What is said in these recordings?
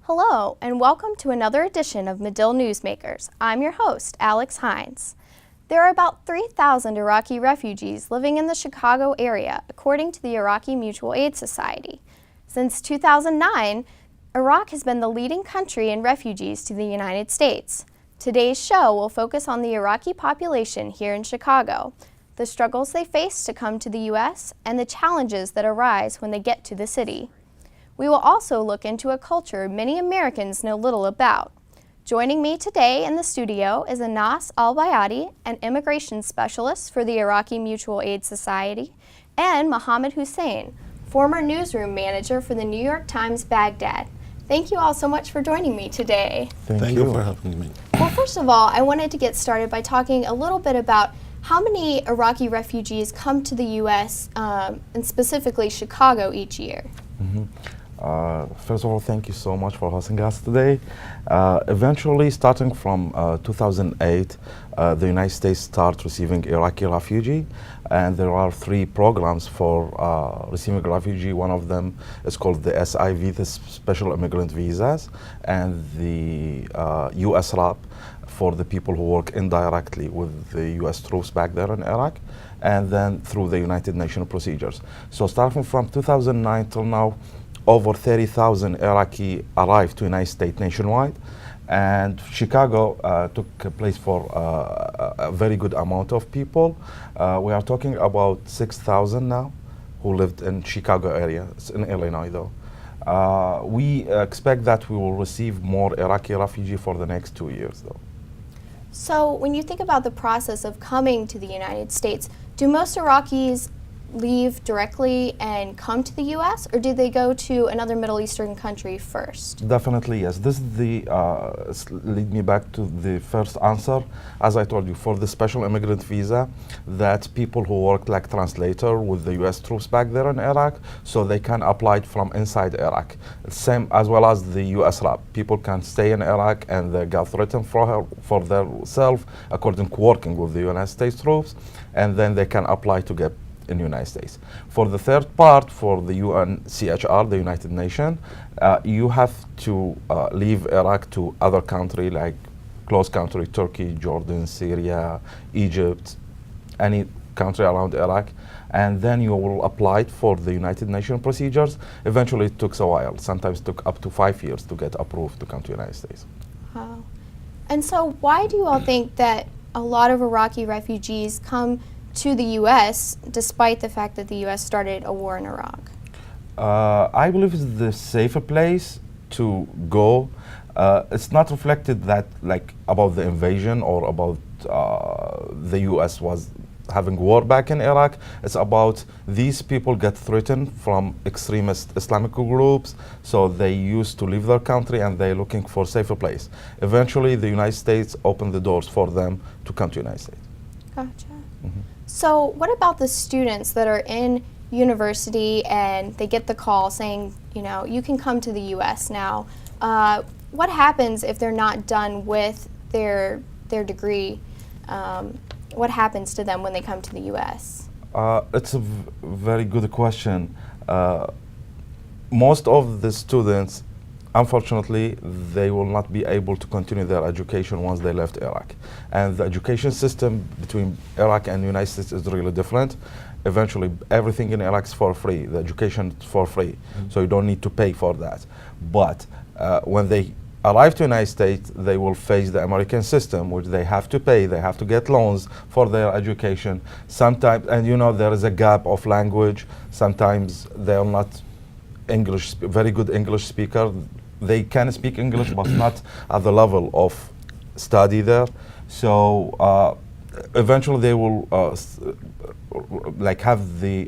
Hello, and welcome to another edition of Medill Newsmakers. I'm your host, Alex Hines. There are about 3,000 Iraqi refugees living in the Chicago area, according to the Iraqi Mutual Aid Society. Since 2009, Iraq has been the leading country in refugees to the United States. Today's show will focus on the Iraqi population here in Chicago, the struggles they face to come to the U.S., and the challenges that arise when they get to the city. We will also look into a culture many Americans know little about. Joining me today in the studio is Anas Al-Bayadi, an immigration specialist for the Iraqi Mutual Aid Society, and Mohammed Hussein, former newsroom manager for the New York Times Baghdad. Thank you all so much for joining me today. Thank you for having me. Well, first of all, I wanted to get started by talking a little bit about how many Iraqi refugees come to the U.S. And specifically Chicago each year. First of all, thank you so much for hosting us today. Eventually, starting from 2008, the United States started receiving Iraqi refugee, and there are 3 programs for receiving refugee. One of them is called the SIV, the Special Immigrant Visas, and the US RAP for the people who work indirectly with the US troops back there in Iraq, and then through the United Nations procedures. So starting from 2009 till now, over 30,000 Iraqi arrived to the United States nationwide, and Chicago took place for a very good amount of people. We are talking about 6,000 now who lived in Chicago area, it's in Illinois though. We expect that we will receive more Iraqi refugees for the next 2 years though. So when you think about the process of coming to the United States, do most Iraqis leave directly and come to the U.S., or do they go to another Middle Eastern country first? Definitely, yes. This is the lead me back to the first answer. As I told you, for the special immigrant visa, that people who work like translator with the U.S. troops back there in Iraq, so they can apply it from inside Iraq. Same as well as the U.S. RAP. People can stay in Iraq and they get written for themselves according to working with the United States troops, and then they can apply to get in the United States. For the third part, for the UNCHR, the United Nations, you have to leave Iraq to other country like close country, Turkey, Jordan, Syria, Egypt, any country around Iraq, and then you will apply for the United Nations procedures. Eventually it took a while, sometimes took up to 5 years to get approved to come to the United States. Wow. And so why do you all think that a lot of Iraqi refugees come to the U.S. despite the fact that the U.S. started a war in Iraq? I believe it's the safer place to go. It's not reflected that like about the invasion or about the U.S. was having war back in Iraq. It's about these people get threatened from extremist Islamic groups, so they used to leave their country and they're looking for a safer place. Eventually, the United States opened the doors for them to come to the United States. Gotcha. So what about the students that are in university and they get the call saying, you know, you can come to the U.S. now? What happens if they're not done with their degree? What happens to them when they come to the U.S.? It's a very good question. Most of the students, unfortunately, they will not be able to continue their education once they left Iraq. And the education system between Iraq and the United States is really different. Eventually, everything in Iraq is for free. The education is for free, so you don't need to pay for that. But when they arrive to the United States, they will face the American system, which they have to pay. They have to get loans for their education. Sometimes, and you know, there is a gap of language. Sometimes they are not very good English speaker. They can speak English, but not at the level of study there. So eventually they will like have the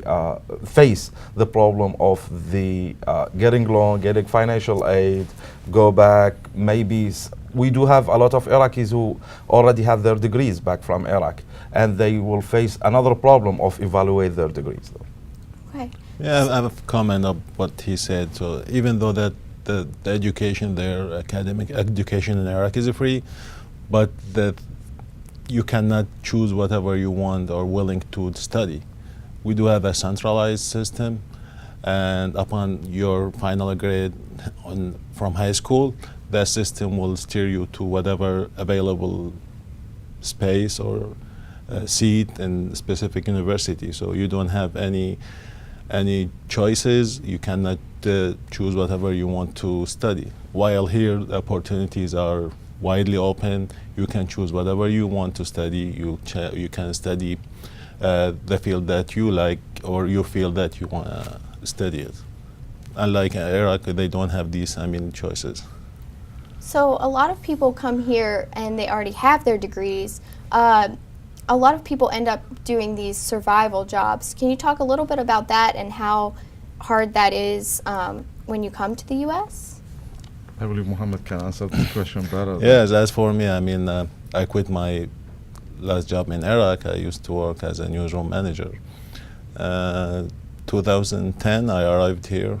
face the problem of the getting loan, getting financial aid, go back. Maybe we do have a lot of Iraqis who already have their degrees back from Iraq, and they will face another problem of evaluate their degrees. Okay. Yeah, I have a comment of what he said. So even though that the education there, academic education in Iraq is free, but that you cannot choose whatever you want or willing to study. We do have a centralized system, and upon your final grade from high school, the system will steer you to whatever available space or seat in specific university. So you don't have any choices. You cannot choose whatever you want to study. While here, the opportunities are widely open. You can choose whatever you want to study. You can study the field that you like or you feel that you want to study it. Unlike Iraq, they don't have these, choices. So a lot of people come here and they already have their degrees. A lot of people end up doing these survival jobs. Can you talk a little bit about that and how hard that is when you come to the U.S.? I believe Mohammed can answer this question better. Yes, as for me, I quit my last job in Iraq. I used to work as a newsroom manager. 2010, I arrived here.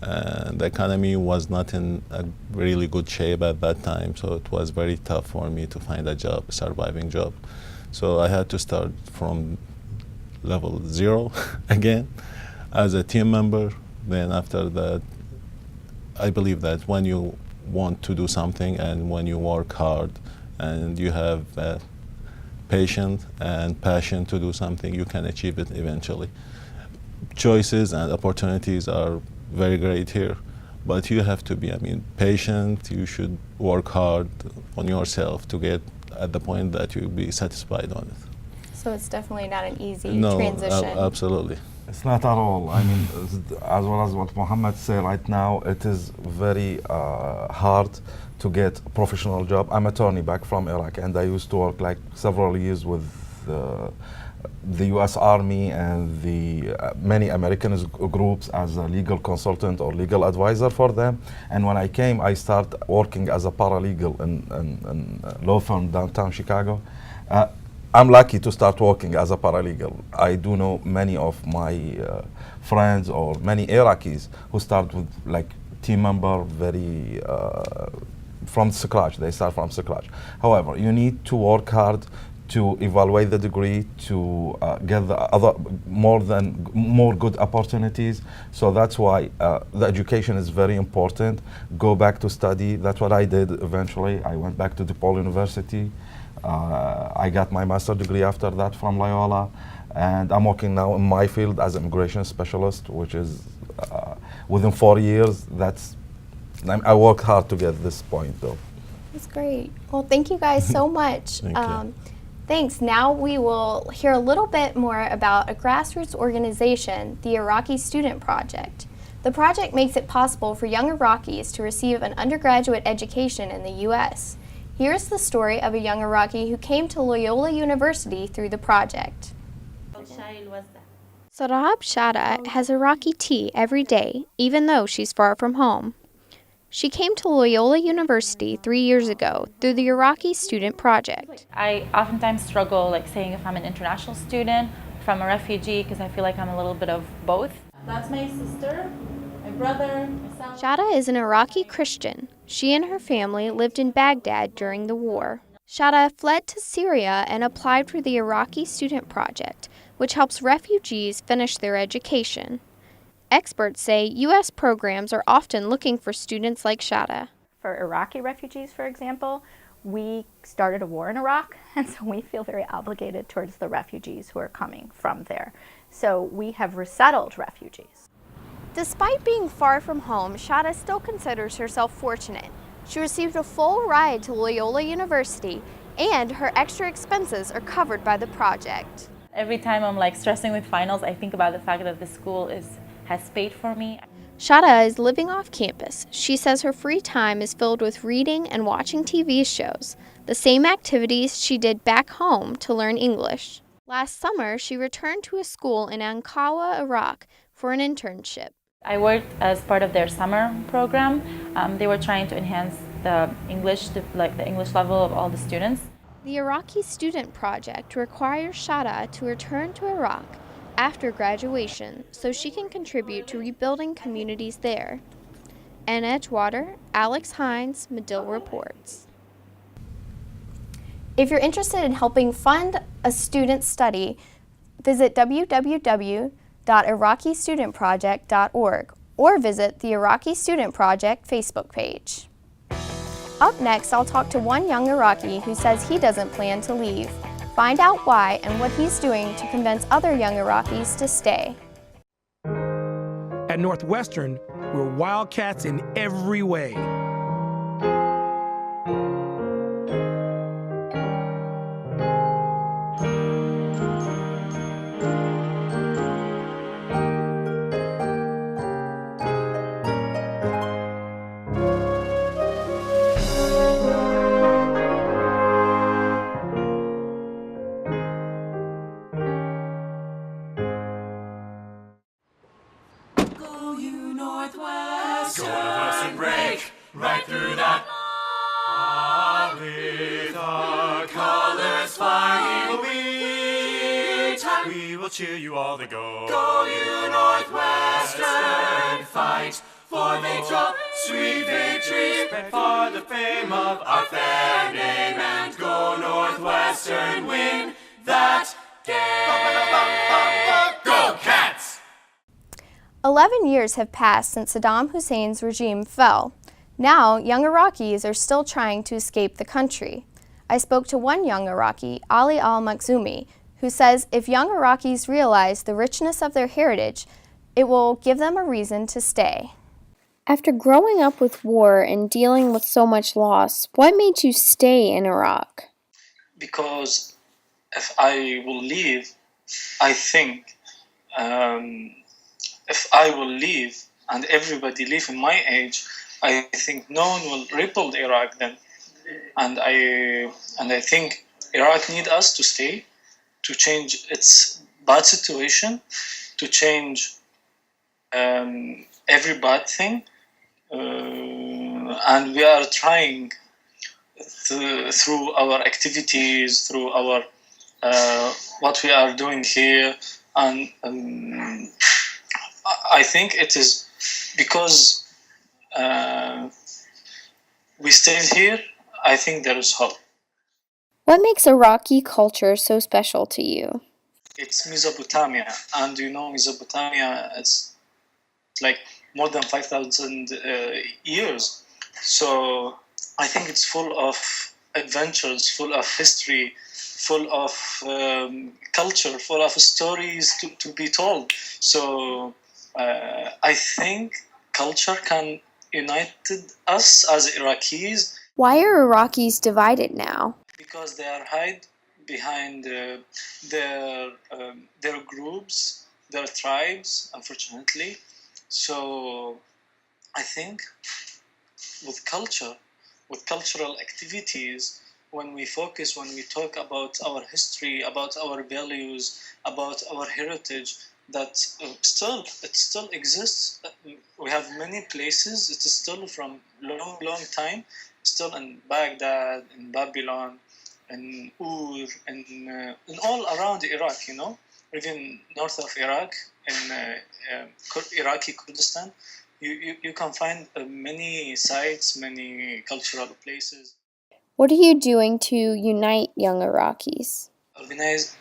The economy was not in a really good shape at that time, so it was very tough for me to find a job, a surviving job. So I had to start from level 0 again as a team member. Then after that, I believe that when you want to do something and when you work hard and you have patience and passion to do something, you can achieve it eventually. Choices and opportunities are very great here, but you have to be, patient. You should work hard on yourself to get at the point that you'll be satisfied on it. So it's definitely not an easy No, transition. Absolutely. It's not at all. As well as what Mohammed said right now, it is very hard to get a professional job. I'm an attorney back from Iraq, and I used to work like several years with the U.S. Army and the many American groups as a legal consultant or legal advisor for them. And when I came, I started working as a paralegal in a law firm downtown Chicago. I'm lucky to start working as a paralegal. I do know many of my friends or many Iraqis who start with like team member very from scratch. They start from scratch. However, you need to work hard to evaluate the degree, to get the other more good opportunities. So that's why the education is very important. Go back to study. That's what I did eventually. I went back to DePaul University. I got my master's degree after that from Loyola, and I'm working now in my field as an immigration specialist, which is within 4 years. I worked hard to get this point, though. That's great. Well, thank you guys so much. Thank you. Thanks. Now we will hear a little bit more about a grassroots organization, the Iraqi Student Project. The project makes it possible for young Iraqis to receive an undergraduate education in the U.S. Here's the story of a young Iraqi who came to Loyola University through the project. Sarab Shada has Iraqi tea every day, even though she's far from home. She came to Loyola University 3 years ago through the Iraqi Student Project. I oftentimes struggle saying if I'm an international student, if I'm a refugee, because I feel like I'm a little bit of both. That's my sister, my brother, myself. Shada is an Iraqi Christian. She and her family lived in Baghdad during the war. Shada fled to Syria and applied for the Iraqi Student Project, which helps refugees finish their education. Experts say U.S. programs are often looking for students like Shada. For Iraqi refugees, for example, we started a war in Iraq, and so we feel very obligated towards the refugees who are coming from there. So we have resettled refugees. Despite being far from home, Shada still considers herself fortunate. She received a full ride to Loyola University, and her extra expenses are covered by the project. Every time I'm stressing with finals, I think about the fact that the school has paid for me. Shada is living off campus. She says her free time is filled with reading and watching TV shows, the same activities she did back home to learn English. Last summer, she returned to a school in Ankawa, Iraq, for an internship. I worked as part of their summer program. They were trying to enhance the English, the English level of all the students. The Iraqi Student Project requires Shada to return to Iraq after graduation so she can contribute to rebuilding communities there. In Edgewater, Alex Hines, Medill reports. If you're interested in helping fund a student's study, visit www.loyola.edu www.iraqistudentproject.org or visit the Iraqi Student Project Facebook page. Up next, I'll talk to one young Iraqi who says he doesn't plan to leave. Find out why and what he's doing to convince other young Iraqis to stay. At Northwestern, we're wildcats in every way. Northwestern break right through that. With our colors flying, we will cheer you all to go. Go you Northwestern, fight for victory, sweet victory, for the fame of our fair name, and go Northwestern, win that game. Go Cats! 11 years have passed since Saddam Hussein's regime fell. Now, young Iraqis are still trying to escape the country. I spoke to one young Iraqi, Ali al-Makhzoumi, who says if young Iraqis realize the richness of their heritage, it will give them a reason to stay. After growing up with war and dealing with so much loss, what made you stay in Iraq? Because if I will leave, I think if I will leave and everybody leave in my age, I think no one will rebuild Iraq then. And I think Iraq need us to stay, to change its bad situation, to change every bad thing. And we are trying through our activities, through our what we are doing here, and I think it is because we stayed here. I think there is hope. What makes Iraqi culture so special to you? It's Mesopotamia, and you know Mesopotamia, it's like more than 5,000 years. So I think it's full of adventures, full of history, full of culture, full of stories to be told. So I think culture can unite us as Iraqis. Why are Iraqis divided now? Because they are hide behind their groups, their tribes, unfortunately. So I think with culture, with cultural activities, when we focus, when we talk about our history, about our values, about our heritage, that it still exists. We have many places. It is still from long time, still in Baghdad, in Babylon, in Ur, in all around Iraq, you know, even north of Iraq, in Iraqi Kurdistan, you can find many sites, many cultural places. What are you doing to unite young Iraqis? Organize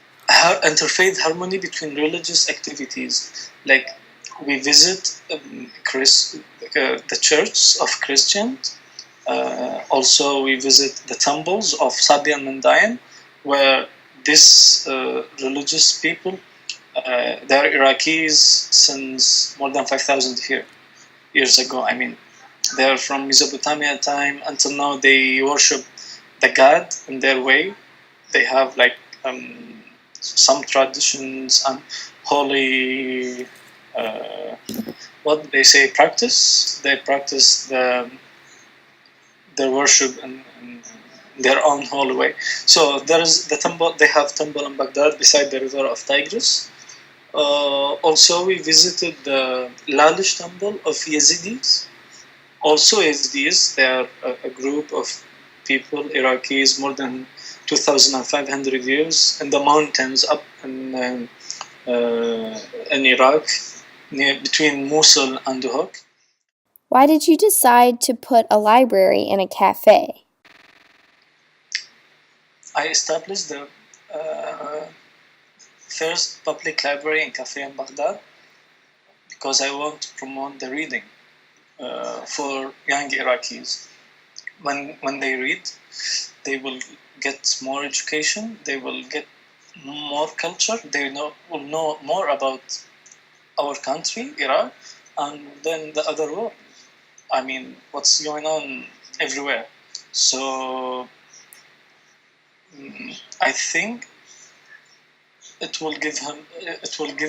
interfaith harmony between religious activities. Like we visit the churches of Christians. Also, we visit the temples of Sabi and Mandayan, where these religious people, they are Iraqis since more than 5,000 years ago. I mean, they are from Mesopotamia time until now. They worship the God in their way. They have like some traditions and holy, what they say, practice. They practice their worship in their own holy way. So there is the temple. They have temple in Baghdad beside the river of Tigris. Also, we visited the Lalish temple of Yazidis. Also, Yazidis, they are a group of people, Iraqis, more than 2,500 years in the mountains up in Iraq, between Mosul and Duhok. Why did you decide to put a library in a cafe? I established the first public library and cafe in Baghdad because I want to promote the reading for young Iraqis. When they read, they will get more education, they will get more culture, will know more about our country, Iraq, and then the other world. I mean, what's going on everywhere. So I think it will give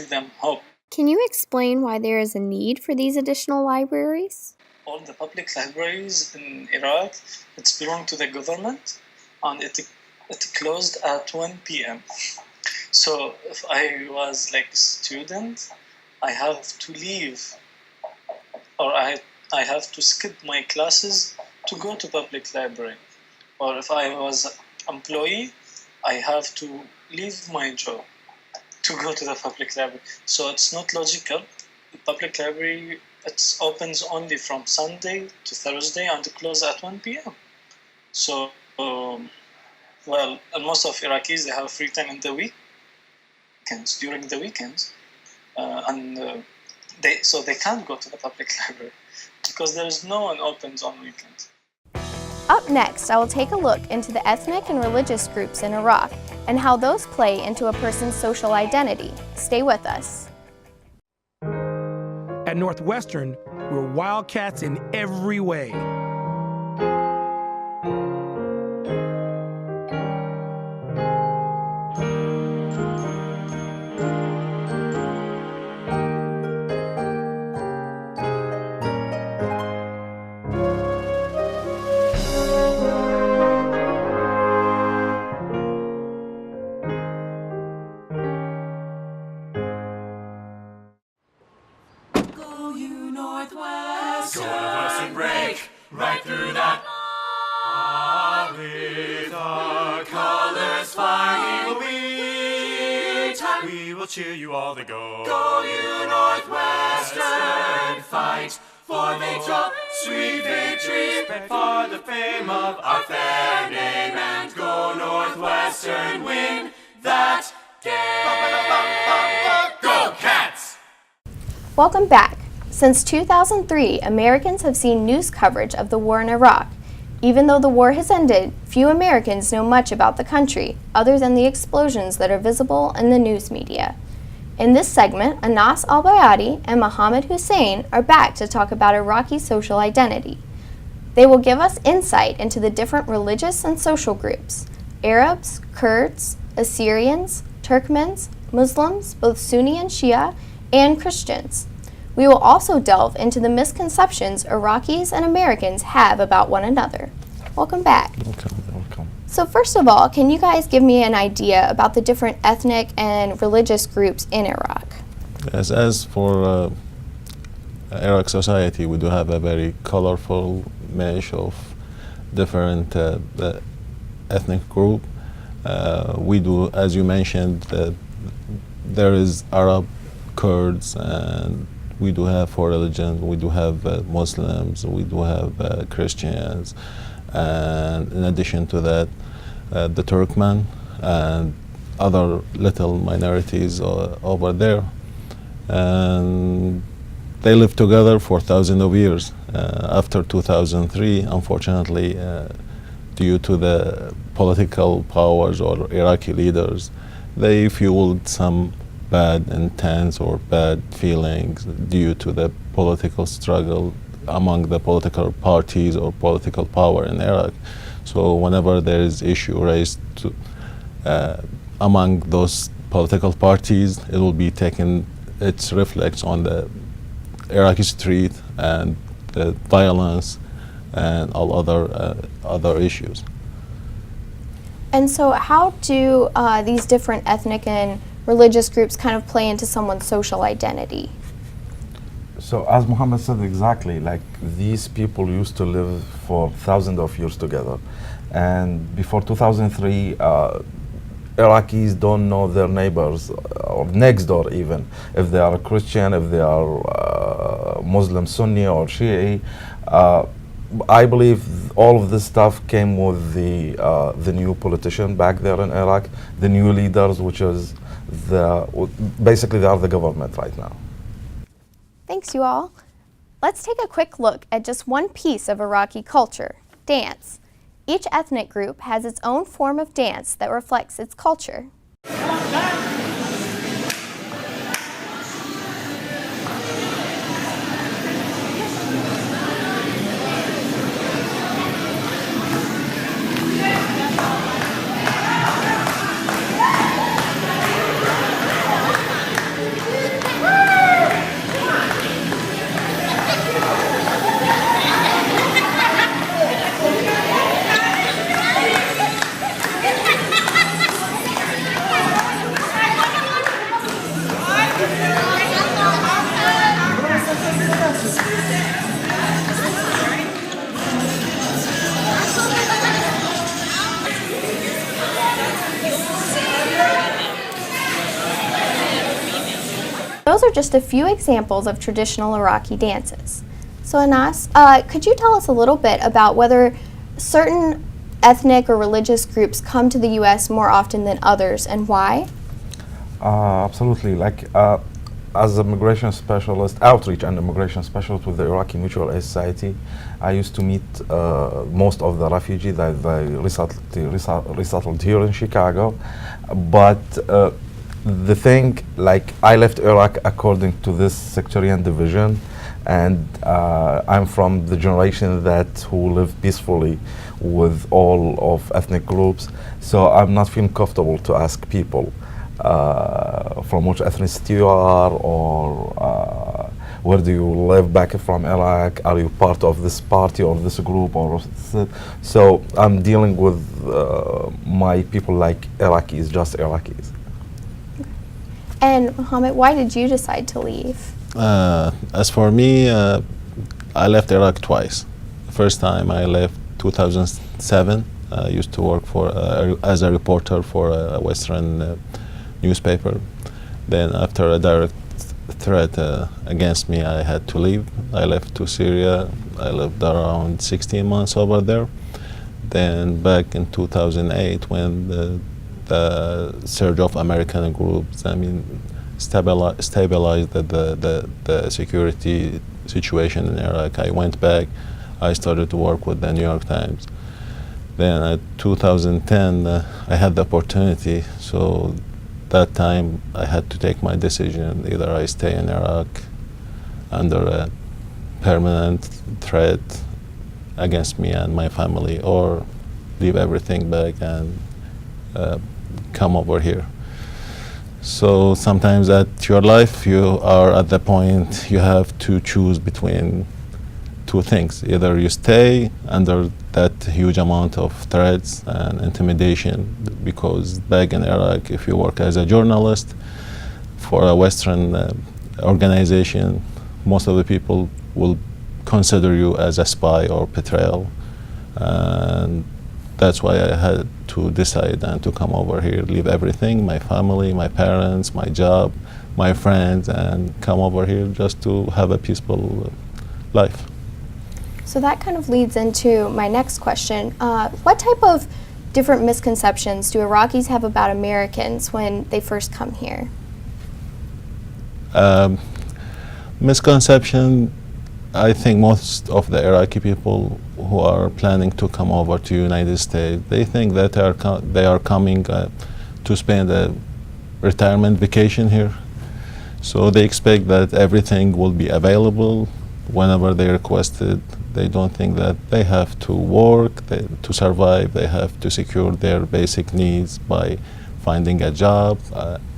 them hope. Can you explain why there is a need for these additional libraries? All the public libraries in Iraq, it's belong to the government, and it closed at 1 p.m. So if I was like a student, I have to leave, or I have to skip my classes to go to public library. Or if I was employee, I have to leave my job to go to the public library. So it's not logical. The public library, it opens only from Sunday to Thursday and close at 1 p.m. So, well, and most of Iraqis, they have free time in the weekends, during the weekends. So they can't go to the public library because there's no one opens on weekends. Up next, I will take a look into the ethnic and religious groups in Iraq and how those play into a person's social identity. Stay with us. At Northwestern, we're wildcats in every way. Northwestern, break right through that. With our colors flying, we will cheer you all to go. Go you Northwestern, fight for victory, sweet victory, for the fame of our fair name, and go Northwestern, win that game. Go Cats! Welcome back. Since 2003, Americans have seen news coverage of the war in Iraq. Even though the war has ended, few Americans know much about the country, other than the explosions that are visible in the news media. In this segment, Anas Al-Bayadi and Mohammed Hussein are back to talk about Iraqi social identity. They will give us insight into the different religious and social groups: Arabs, Kurds, Assyrians, Turkmens, Muslims, both Sunni and Shia, and Christians. We will also delve into the misconceptions Iraqis and Americans have about one another. Welcome back. Welcome. So first of all, can you guys give me an idea about the different ethnic and religious groups in Iraq? Yes, as for Iraq society, we do have a very colorful mesh of different ethnic group. We do, as you mentioned, there is Arab, Kurds, and we do have four religions. We do have Muslims, we do have Christians, and in addition to that, the Turkmen and other little minorities over there. And they lived together for thousands of years. After 2003, unfortunately, due to the political powers or Iraqi leaders, they fueled some bad intents or bad feelings due to the political struggle among the political parties or political power in Iraq. So whenever there is issue raised among those political parties, it will be taken, it reflects on the Iraqi street and the violence and all other issues. And so how do these different ethnic and religious groups kind of play into someone's social identity? So as Muhammad said exactly, like these people used to live for thousands of years together. And before 2003, Iraqis don't know their neighbors or next door even, if they are Christian, if they are Muslim, Sunni or Shi'i. I believe all of this stuff came with the new politician back there in Iraq, the new leaders, which is basically they are the government right now. Thanks, you all. Let's take a quick look at just one piece of Iraqi culture, dance. Each ethnic group has its own form of dance that reflects its culture. Those are just a few examples of traditional Iraqi dances. So Anas, could you tell us a little bit about whether certain ethnic or religious groups come to the U.S. more often than others and why? Absolutely. As an immigration specialist, outreach and immigration specialist with the Iraqi Mutual Aid Society, I used to meet most of the refugees that they resettled here in Chicago. But the thing, I left Iraq according to this sectarian division, and I'm from the generation who lived peacefully with all of ethnic groups. So I'm not feeling comfortable to ask people from which ethnicity you are, or where do you live back from Iraq, are you part of this party or this group, so I'm dealing with my people like Iraqis, just Iraqis. And Mohammed, why did you decide to leave? As for me, I left Iraq twice. The first time I left 2007. I used to work as a reporter for a Western newspaper. Then after a direct threat against me, I had to leave. I left to Syria. I lived around 16 months over there. Then back in 2008, when the surge of American groups, stabilized the security situation in Iraq, I went back. I started to work with the New York Times. Then in 2010, I had the opportunity, so that time I had to take my decision. Either I stay in Iraq under a permanent threat against me and my family, or leave everything back and come over here. So sometimes at your life, you are at the point you have to choose between two things. Either you stay under that huge amount of threats and intimidation, because back in Iraq, if you work as a journalist for a Western organization, most of the people will consider you as a spy or betrayal. And that's why I had to decide and to come over here, leave everything, my family, my parents, my job, my friends, and come over here just to have a peaceful life. So that kind of leads into my next question. What type of different misconceptions do Iraqis have about Americans when they first come here? Misconception, I think most of the Iraqi people who are planning to come over to United States, they think that they are coming to spend a retirement vacation here. So they expect that everything will be available whenever they request it. They don't think that they have to work to survive. They have to secure their basic needs by finding a job,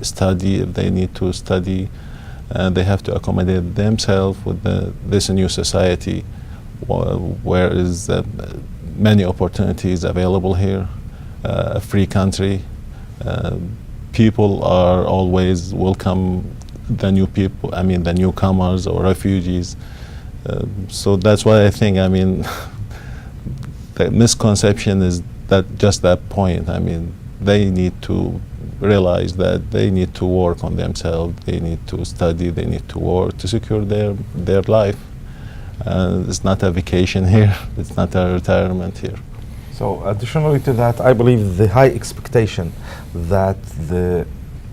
study if they need to study. They have to accommodate themselves with this new society, where is many opportunities available here, a free country. People are always welcome, the newcomers or refugees. So that's why I think, the misconception is that point. They need to realize that they need to work on themselves, they need to study, they need to work to secure their life. It's not a vacation here, it's not a retirement here. So additionally to that, I believe the high expectation that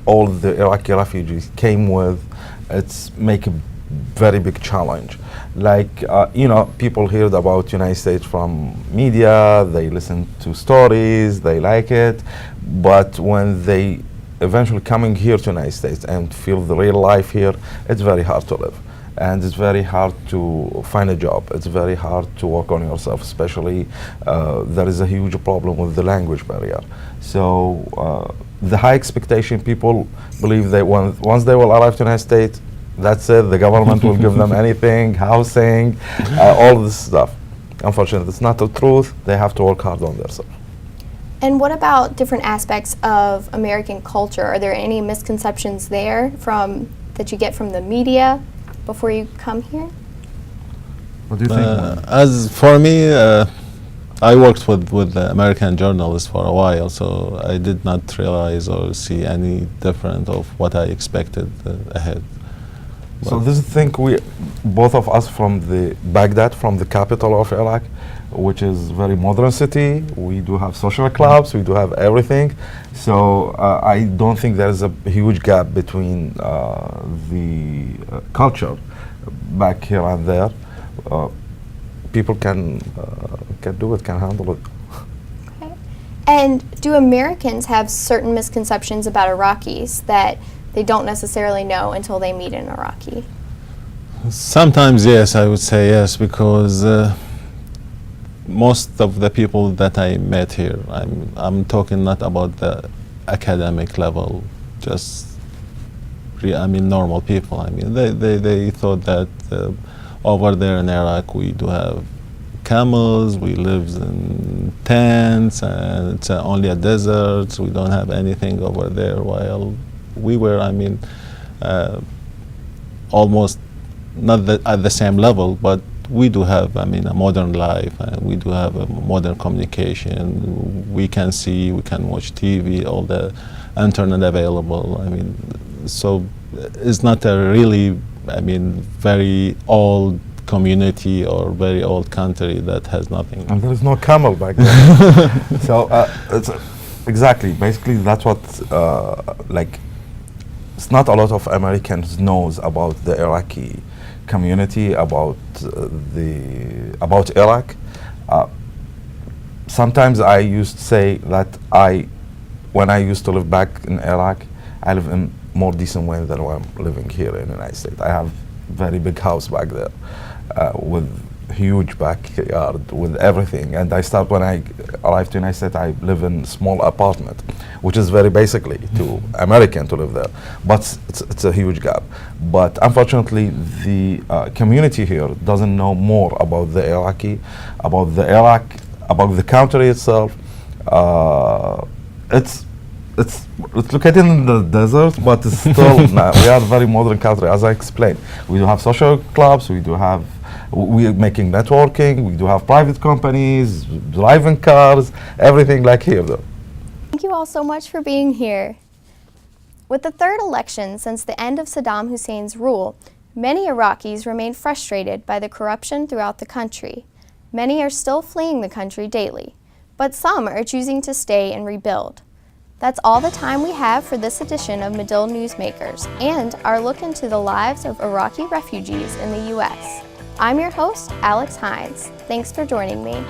all the Iraqi refugees came with, it's make very big challenge. Like, people heard about United States from media, they listen to stories, they like it, but when they eventually coming here to United States and feel the real life here, it's very hard to live. And it's very hard to find a job. It's very hard to work on yourself, especially there is a huge problem with the language barrier. So the high expectation, people believe that once they will arrive to the United States, that's it, the government will give them anything, housing, all this stuff. Unfortunately, it's not the truth. They have to work hard on themselves. And what about different aspects of American culture? Are there any misconceptions there that you get from the media before you come here? What do you think? As for me, I worked with American journalists for a while, so I did not realize or see any different of what I expected ahead. So this is the thing, both of us from the Baghdad, from the capital of Iraq, which is very modern city. We do have social clubs, we do have everything. So I don't think there's a huge gap between the culture back here and there. People can do it, can handle it. Okay. And do Americans have certain misconceptions about Iraqis that they don't necessarily know until they meet an Iraqi? Sometimes yes, I would say yes, because most of the people that I met here, I'm talking not about the academic level, just normal people. They thought that over there in Iraq we do have camels, we live in tents, and it's only a desert. We don't have anything over there, while we were, almost not at the same level, but we do have, a modern life, and we do have a modern communication. We can see, we can watch TV, all the internet available. So it's not a really, very old community or very old country that has nothing. And there is no camel back then. So it's exactly, basically that's what, it's not a lot of Americans knows about the Iraqi community, about Iraq. Sometimes I used to say that when I used to live back in Iraq, I live in more decent way than I'm living here in the United States. I have very big house back there with huge backyard, with everything. And when I arrived to the United States, I live in a small apartment, which is very basically to American to live there. But it's a huge gap. But unfortunately, the community here doesn't know more about the Iraqi, about the country itself. It's located in the desert, but it's still we are a very modern country, as I explained. We do have social clubs, we are making networking, we do have private companies, driving cars, everything like here though. Thank you all so much for being here. With the third election since the end of Saddam Hussein's rule, many Iraqis remain frustrated by the corruption throughout the country. Many are still fleeing the country daily, but some are choosing to stay and rebuild. That's all the time we have for this edition of Medill Newsmakers and our look into the lives of Iraqi refugees in the U.S. I'm your host, Alex Hines. Thanks for joining me.